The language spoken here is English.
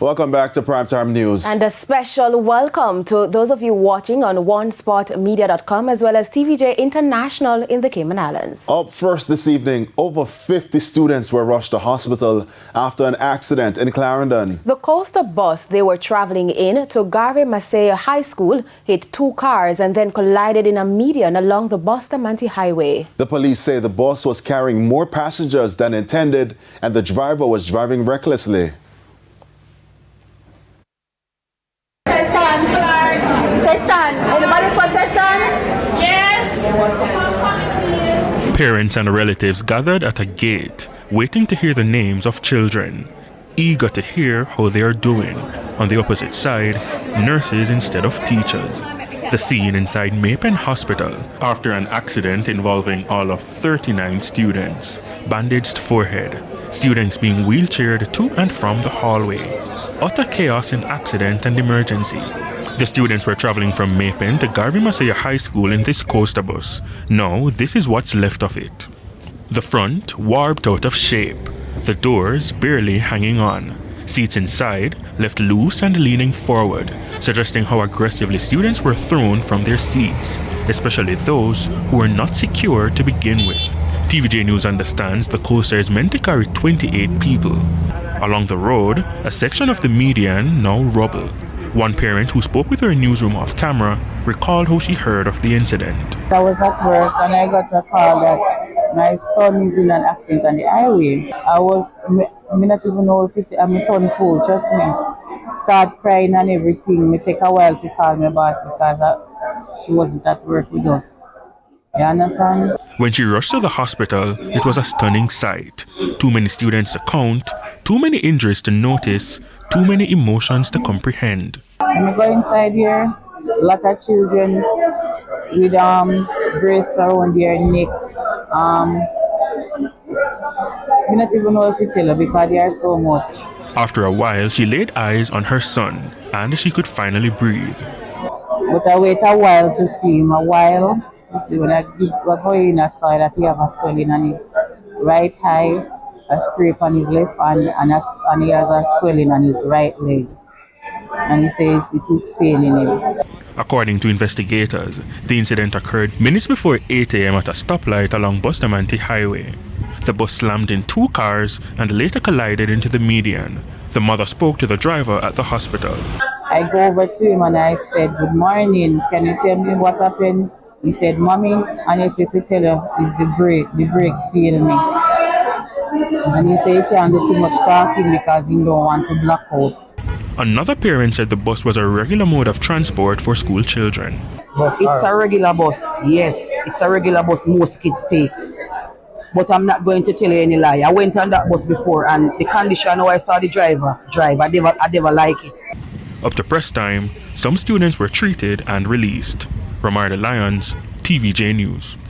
Welcome back to Primetime News. And a special welcome to those of you watching on OneSpotMedia.com as well as TVJ International in the Cayman Islands. Up first this evening, over 50 students were rushed to hospital after an accident in Clarendon. The coaster bus they were traveling in to Garvey Maceo High School hit two cars and then collided in a median along the Bustamante Highway. The police say the bus was carrying more passengers than intended and the driver was driving recklessly. Parents and relatives gathered at a gate, waiting to hear the names of children, eager to hear how they are doing. On the opposite side, nurses instead of teachers. The scene inside Jamaican Hospital after an accident involving all of 39 students. Bandaged forehead, students being wheelchaired to and from the hallway. Utter chaos in accident and emergency. The students were traveling from Jamaica to Garvey Maceo High School in this coaster bus. Now, this is what's left of it. The front warped out of shape, the doors barely hanging on. Seats inside left loose and leaning forward, suggesting how aggressively students were thrown from their seats, especially those who were not secure to begin with. TVJ News understands the coaster is meant to carry 28 people. Along the road, a section of the median now rubble. One parent who spoke with her newsroom off camera recalled how she heard of the incident. I was at work and I got a call that my son is in an accident on the highway. I not even know if I'm a ton fool, trust me. Start crying and everything. It take a while to call my boss because she wasn't at work with us. You understand? When she rushed to the hospital, it was a stunning sight. Too many students to count, too many injuries to notice, too many emotions to comprehend. When I go inside here, a lot of children with brace around their neck. I don't even know if to tell her because there are so much. After a while, she laid eyes on her son and she could finally breathe. But I wait a while to see him, You see, when I go in, I saw that he have a swelling on his right eye, a scrape on his left hand, and he has a swelling on his right leg. And he says it is paining him. According to investigators, the incident occurred minutes before 8 a.m. at a stoplight along Bustamante Highway. The bus slammed in two cars and later collided into the median. The mother spoke to the driver at the hospital. I go over to him and I said, "Good morning, can you tell me what happened?" He said, "Mommy," and he said, "If you tell her, it's the brake failed me." And he said he can't do too much talking because he don't want to black out. Another parent said the bus was a regular mode of transport for school children. It's a regular bus, yes, it's a regular bus most kids takes. But I'm not going to tell you any lie. I went on that bus before and the condition how I saw the driver drive, I never like it. Up to press time, some students were treated and released. Romardo Lyons, TVJ News.